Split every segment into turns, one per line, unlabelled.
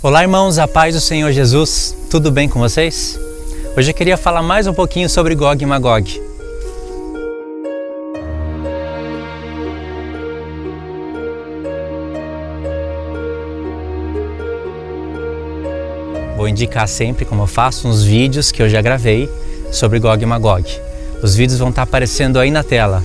Olá irmãos, a paz do Senhor Jesus, tudo bem com vocês? Hoje eu queria falar mais um pouquinho sobre Gog e Magog. Vou indicar sempre, como eu faço, uns vídeos que eu já gravei sobre Gog e Magog. Os vídeos vão estar aparecendo aí na tela.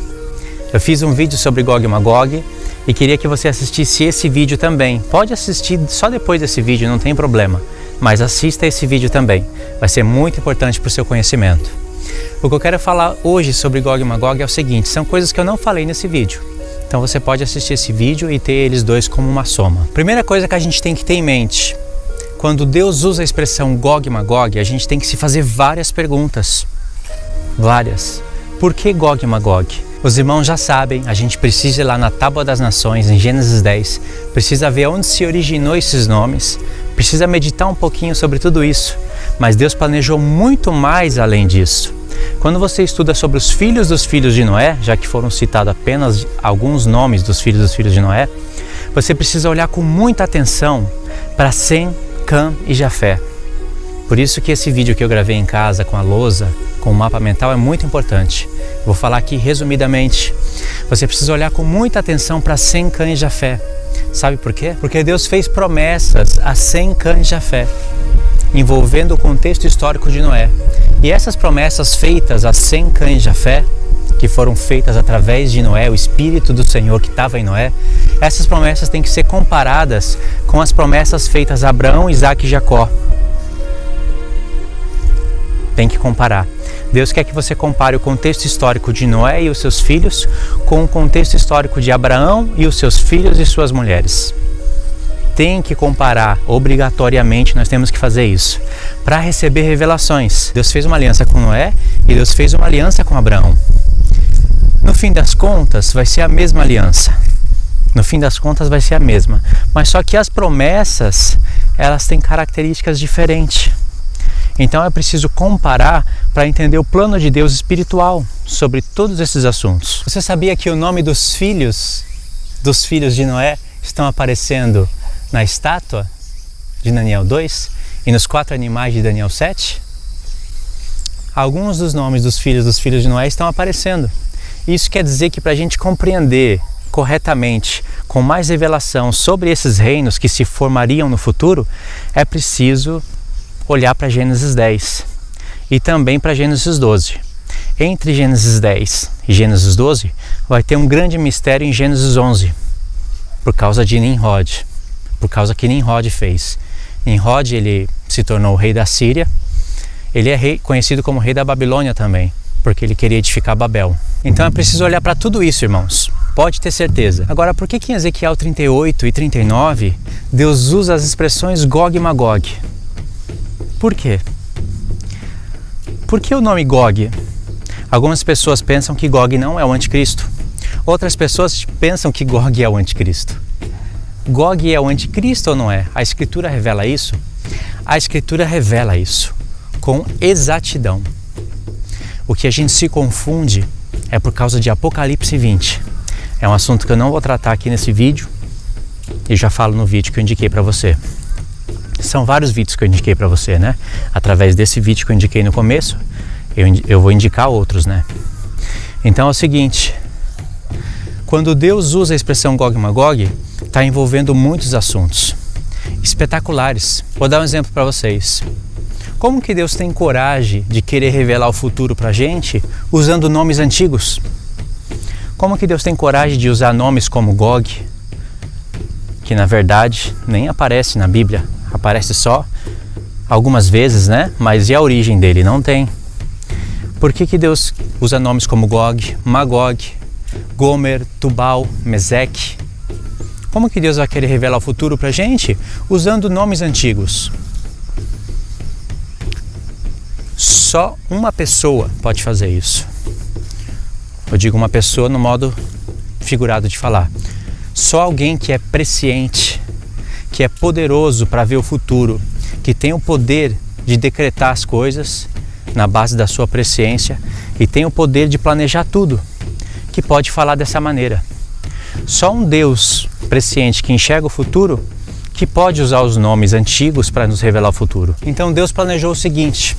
Eu fiz um vídeo sobre Gog e Magog e queria que você assistisse esse vídeo também. Pode assistir só depois desse vídeo, não tem problema, mas assista esse vídeo também. Vai ser muito importante para o seu conhecimento. O que eu quero falar hoje sobre Gog e Magog é o seguinte, são coisas que eu não falei nesse vídeo. Então você pode assistir esse vídeo e ter eles dois como uma soma. Primeira coisa que a gente tem que ter em mente, quando Deus usa a expressão Gog e Magog, a gente tem que se fazer várias perguntas. Várias. Por que Gog e Magog? Os irmãos já sabem, a gente precisa ir lá na Tábua das Nações, em Gênesis 10, precisa ver onde se originou esses nomes, precisa meditar um pouquinho sobre tudo isso, mas Deus planejou muito mais além disso. Quando você estuda sobre os filhos dos filhos de Noé, já que foram citados apenas alguns nomes dos filhos de Noé, você precisa olhar com muita atenção para Sem, Cã e Jafé. Por isso que esse vídeo que eu gravei em casa com a lousa, com o mapa mental, é muito importante. Vou falar aqui resumidamente. Você precisa olhar com muita atenção para Sem, Cã e Jafé. Sabe por quê? Porque Deus fez promessas a Sem, Cã e Jafé, envolvendo o contexto histórico de Noé. E essas promessas feitas a Sem, Cã e Jafé, que foram feitas através de Noé, o Espírito do Senhor que estava em Noé, essas promessas têm que ser comparadas com as promessas feitas a Abraão, Isaac e Jacó. Tem que comparar. Deus quer que você compare o contexto histórico de Noé e os seus filhos com o contexto histórico de Abraão e os seus filhos e suas mulheres. Tem que comparar, obrigatoriamente nós temos que fazer isso, para receber revelações. Deus fez uma aliança com Noé e Deus fez uma aliança com Abraão. No fim das contas, vai ser a mesma aliança. No fim das contas, vai ser a mesma. Mas só que as promessas, elas têm características diferentes. Então é preciso comparar para entender o plano de Deus espiritual sobre todos esses assuntos. Você sabia que o nome dos filhos de Noé estão aparecendo na estátua de Daniel 2 e nos 4 animais de Daniel 7? Alguns dos nomes dos filhos de Noé estão aparecendo. Isso quer dizer que para a gente compreender corretamente, com mais revelação sobre esses reinos que se formariam no futuro, é preciso olhar para Gênesis 10 e também para Gênesis 12. Entre Gênesis 10 e Gênesis 12 vai ter um grande mistério em Gênesis 11, por causa de Nimrod, por causa que Nimrod fez. Nimrod, ele se tornou o rei da Síria, ele é conhecido como rei da Babilônia também, porque ele queria edificar Babel. Então é preciso olhar para tudo isso, irmãos. Pode ter certeza. Agora, por que em Ezequiel 38 e 39 Deus usa as expressões Gog e Magog? Por quê? Por que o nome Gog? Algumas pessoas pensam que Gog não é o anticristo. Outras pessoas pensam que Gog é o anticristo. Gog é o anticristo ou não é? A Escritura revela isso? A Escritura revela isso com exatidão. O que a gente se confunde é por causa de Apocalipse 20. É um assunto que eu não vou tratar aqui nesse vídeo e já falo no vídeo que eu indiquei para você. São vários vídeos que eu indiquei para você, né? Através desse vídeo que eu indiquei no começo, eu vou indicar outros, né? Então é o seguinte, quando Deus usa a expressão Gog e Magog, está envolvendo muitos assuntos espetaculares. Vou dar um exemplo para vocês. Como que Deus tem coragem de querer revelar o futuro para a gente usando nomes antigos? Como que Deus tem coragem de usar nomes como Gog, que na verdade nem aparece na Bíblia? Aparece só algumas vezes, né? Mas e a origem dele? Não tem. Por que Deus usa nomes como Gog, Magog, Gomer, Tubal, Meseque? Como que Deus vai querer revelar o futuro pra gente usando nomes antigos? Só uma pessoa pode fazer isso. Eu digo uma pessoa no modo figurado de falar. Só alguém que é presciente, que é poderoso para ver o futuro, que tem o poder de decretar as coisas na base da sua presciência e tem o poder de planejar tudo, que pode falar dessa maneira. Só um Deus presciente que enxerga o futuro, que pode usar os nomes antigos para nos revelar o futuro. Então Deus planejou o seguinte: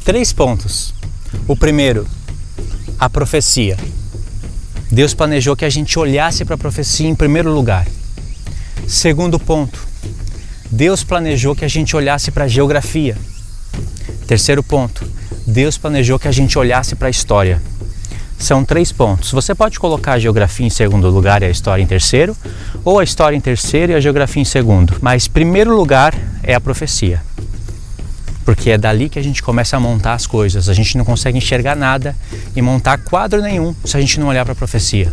3 pontos. O primeiro, a profecia. Deus planejou que a gente olhasse para a profecia em primeiro lugar. Segundo ponto, Deus planejou que a gente olhasse para a geografia. Terceiro ponto, Deus planejou que a gente olhasse para a história. São 3 pontos. Você pode colocar a geografia em segundo lugar e a história em terceiro, ou a história em terceiro e a geografia em segundo. Mas primeiro lugar é a profecia. Porque é dali que a gente começa a montar as coisas. A gente não consegue enxergar nada e montar quadro nenhum se a gente não olhar para a profecia.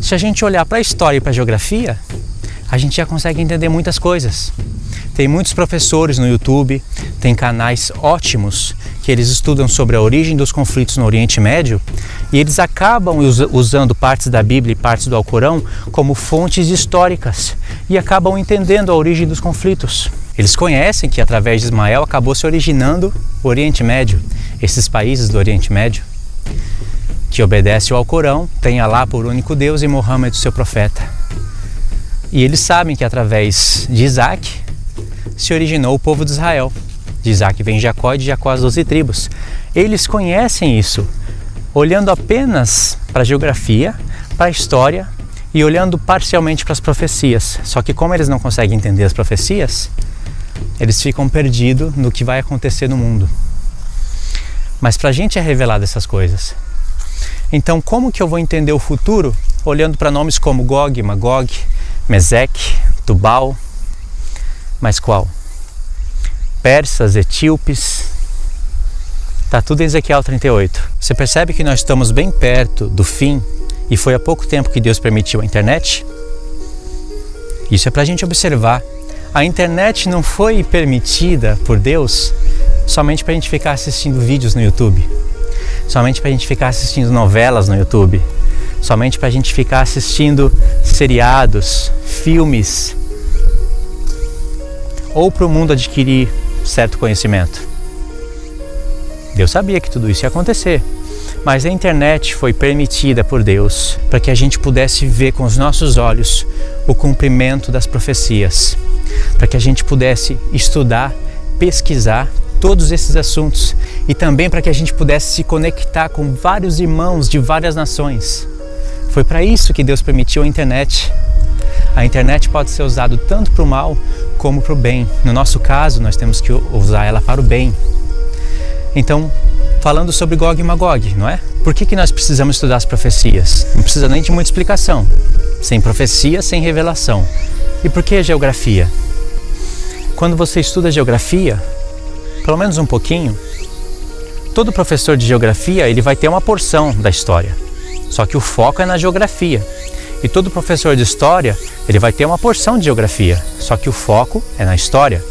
Se a gente olhar para a história e para a geografia, a gente já consegue entender muitas coisas. Tem muitos professores no YouTube, tem canais ótimos que eles estudam sobre a origem dos conflitos no Oriente Médio e eles acabam usando partes da Bíblia e partes do Alcorão como fontes históricas e acabam entendendo a origem dos conflitos. Eles conhecem que através de Ismael acabou se originando o Oriente Médio, esses países do Oriente Médio, que obedecem ao Alcorão, tem Alá por único Deus e Muhammad o seu profeta. E eles sabem que através de Isaac se originou o povo de Israel. De Isaac vem Jacó e de Jacó as 12 tribos. Eles conhecem isso, olhando apenas para a geografia, para a história e olhando parcialmente para as profecias. Só que como eles não conseguem entender as profecias, eles ficam perdidos no que vai acontecer no mundo. Mas para a gente é revelado essas coisas. Então como que eu vou entender o futuro olhando para nomes como Gog, Magog, Meseque, Tubal, mas qual? Persas, etíopes, está tudo em Ezequiel 38. Você percebe que nós estamos bem perto do fim e foi há pouco tempo que Deus permitiu a internet? Isso é para a gente observar. A internet não foi permitida por Deus somente para a gente ficar assistindo vídeos no YouTube, somente para a gente ficar assistindo novelas no YouTube, somente para a gente ficar assistindo seriados, filmes, ou para o mundo adquirir certo conhecimento. Deus sabia que tudo isso ia acontecer, mas a internet foi permitida por Deus para que a gente pudesse ver com os nossos olhos o cumprimento das profecias, para que a gente pudesse estudar, pesquisar todos esses assuntos e também para que a gente pudesse se conectar com vários irmãos de várias nações. Foi para isso que Deus permitiu a internet. A internet pode ser usada tanto para o mal como para o bem. No nosso caso, nós temos que usar ela para o bem. Então, falando sobre Gog e Magog, não é? Por que nós precisamos estudar as profecias? Não precisa nem de muita explicação. Sem profecia, sem revelação. E por que a geografia? Quando você estuda geografia, pelo menos um pouquinho, todo professor de geografia ele vai ter uma porção da história. Só que o foco é na geografia. E todo professor de história, ele vai ter uma porção de geografia, só que o foco é na história.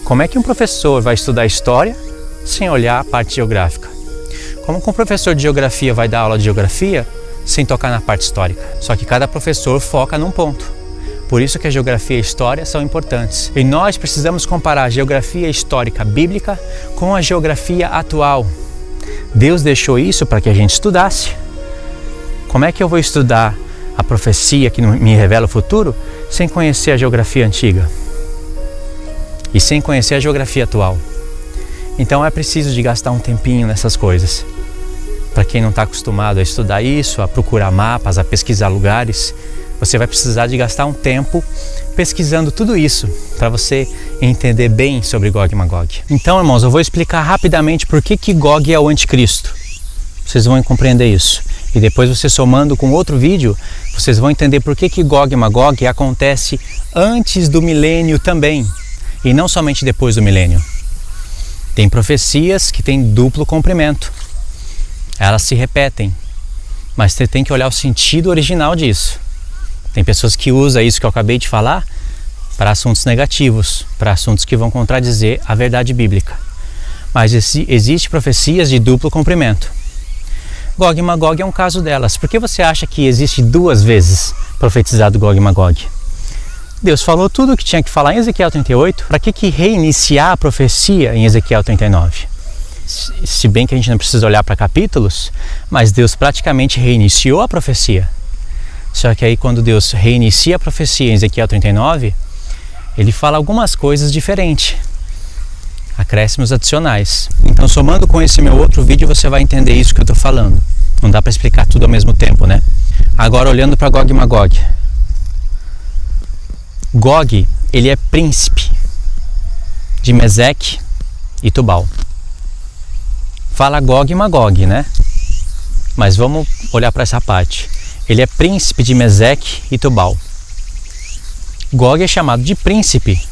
Como é que um professor vai estudar história sem olhar a parte geográfica? Como que um professor de geografia vai dar aula de geografia sem tocar na parte histórica? Só que cada professor foca num ponto. Por isso que a geografia e a história são importantes. E nós precisamos comparar a geografia histórica bíblica com a geografia atual. Deus deixou isso para que a gente estudasse. Como é que eu vou estudar a profecia que me revela o futuro sem conhecer a geografia antiga e sem conhecer a geografia atual? Então é preciso de gastar um tempinho nessas coisas. Para quem não está acostumado a estudar isso, a procurar mapas, a pesquisar lugares, você vai precisar de gastar um tempo pesquisando tudo isso para você entender bem sobre Gog e Magog. Então, irmãos, eu vou explicar rapidamente por que Gog é o anticristo. Vocês vão compreender isso. E depois você somando com outro vídeo, vocês vão entender por que Gog e Magog acontece antes do milênio também, e não somente depois do milênio. Tem profecias que têm duplo cumprimento. Elas se repetem, mas você tem que olhar o sentido original disso. Tem pessoas que usam isso que eu acabei de falar para assuntos negativos, para assuntos que vão contradizer a verdade bíblica. Mas existem profecias de duplo cumprimento. Gog e Magog é um caso delas. Por que você acha que existe 2 vezes profetizado Gog e Magog? Deus falou tudo o que tinha que falar em Ezequiel 38, para que reiniciar a profecia em Ezequiel 39? Se bem que a gente não precisa olhar para capítulos, mas Deus praticamente reiniciou a profecia. Só que aí quando Deus reinicia a profecia em Ezequiel 39, ele fala algumas coisas diferentes, acréscimos adicionais. Então, somando com esse meu outro vídeo, você vai entender isso que eu estou falando. Não dá para explicar tudo ao mesmo tempo, né? Agora, olhando para Gog e Magog. Gog, ele é príncipe de Meseque e Tubal. Fala Gog e Magog, né? Mas vamos olhar para essa parte. Ele é príncipe de Meseque e Tubal. Gog é chamado de príncipe.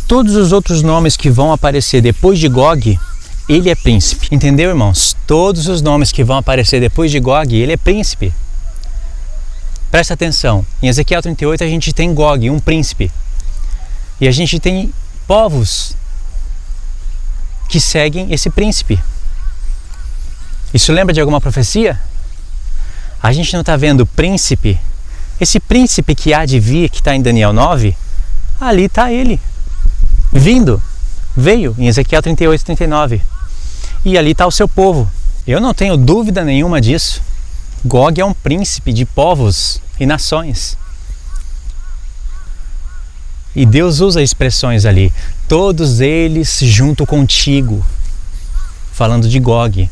Todos os outros nomes que vão aparecer depois de Gog, ele é príncipe. Entendeu, irmãos? Todos os nomes que vão aparecer depois de Gog, ele é príncipe. Presta atenção. Em Ezequiel 38 a gente tem Gog, um príncipe. E a gente tem povos que seguem esse príncipe. Isso lembra de alguma profecia? A gente não está vendo príncipe? Esse príncipe que há de vir, que está em Daniel 9, ali está ele. Veio em Ezequiel 38, 39. E ali está o seu povo. Eu não tenho dúvida nenhuma disso. Gog é um príncipe de povos e nações. E Deus usa expressões ali. Todos eles junto contigo. Falando de Gog.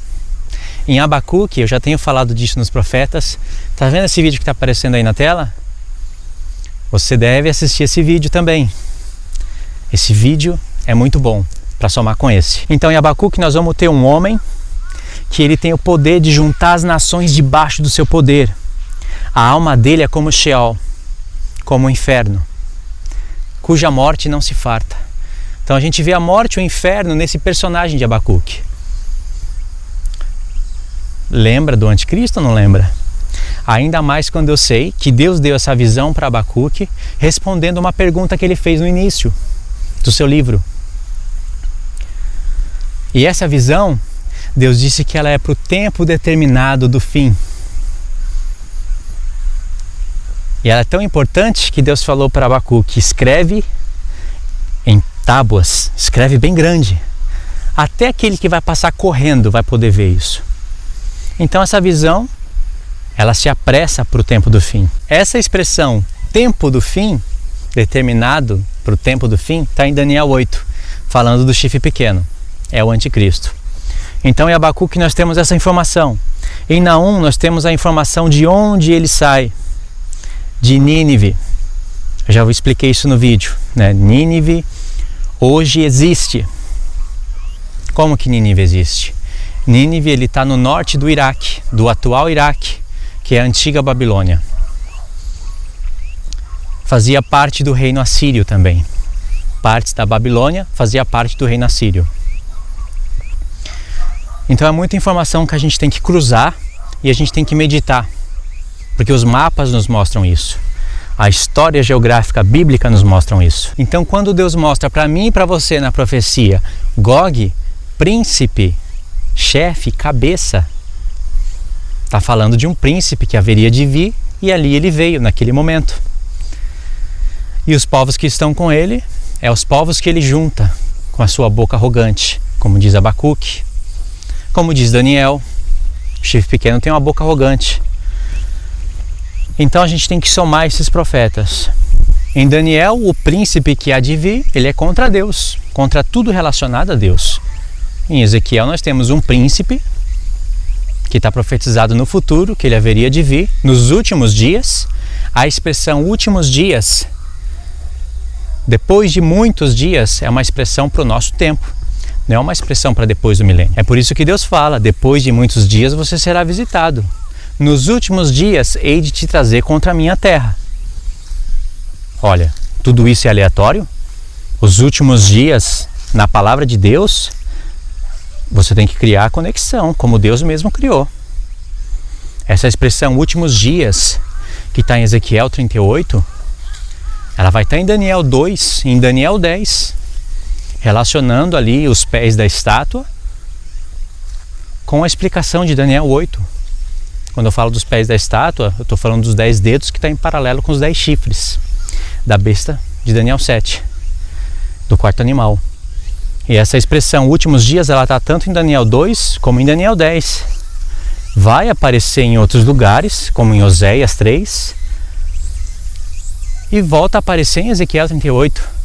Em Abacuque, eu já tenho falado disso nos profetas. Tá vendo esse vídeo que está aparecendo aí na tela? Você deve assistir esse vídeo também. Esse vídeo é muito bom para somar com esse. Então em Abacuque nós vamos ter um homem que ele tem o poder de juntar as nações debaixo do seu poder. A alma dele é como Sheol, como o inferno, cuja morte não se farta. Então a gente vê a morte e o inferno nesse personagem de Abacuque. Lembra do anticristo ou não lembra? Ainda mais quando eu sei que Deus deu essa visão para Abacuque respondendo uma pergunta que ele fez no início do seu livro. E essa visão, Deus disse que ela é para o tempo determinado do fim. E ela é tão importante que Deus falou para Abacuque: escreve em tábuas, escreve bem grande. Até aquele que vai passar correndo vai poder ver isso. Então essa visão, ela se apressa para o tempo do fim. Essa expressão, tempo do fim, determinado para o tempo do fim, está em Daniel 8, falando do chifre pequeno. É o anticristo. Então em Abacuque nós temos essa informação. Em Naum nós temos a informação de onde ele sai. De Nínive. Eu já expliquei isso no vídeo, né? Nínive hoje existe. Como que Nínive existe? Nínive ele está no norte do Iraque, do atual Iraque, que é a antiga Babilônia. Fazia parte do reino assírio também. Partes da Babilônia fazia parte do reino assírio. Então é muita informação que a gente tem que cruzar e a gente tem que meditar, porque os mapas nos mostram isso. A história geográfica bíblica nos mostram isso. Então quando Deus mostra para mim e para você na profecia Gog, príncipe, chefe, cabeça, está falando de um príncipe que haveria de vir, e ali ele veio naquele momento. E os povos que estão com ele, é os povos que ele junta com a sua boca arrogante, como diz Abacuque, como diz Daniel. O chifre pequeno tem uma boca arrogante. Então a gente tem que somar esses profetas. Em Daniel, o príncipe que há de vir, ele é contra Deus, contra tudo relacionado a Deus. Em Ezequiel nós temos um príncipe que está profetizado no futuro, que ele haveria de vir nos últimos dias. A expressão últimos dias, depois de muitos dias, é uma expressão para o nosso tempo, não é uma expressão para depois do milênio. É por isso que Deus fala: depois de muitos dias você será visitado. Nos últimos dias hei de te trazer contra a minha terra. Olha, tudo isso é aleatório? Os últimos dias, na palavra de Deus, você tem que criar a conexão, como Deus mesmo criou. Essa expressão últimos dias, que está em Ezequiel 38, ela vai estar em Daniel 2, em Daniel 10, relacionando ali os pés da estátua com a explicação de Daniel 8. Quando eu falo dos pés da estátua, eu estou falando dos 10 dedos, que está em paralelo com os 10 chifres da besta de Daniel 7, do quarto animal. E essa expressão últimos dias, ela está tanto em Daniel 2 como em Daniel 10. Vai aparecer em outros lugares, como em Oséias 3. e volta a aparecer em Ezequiel 38.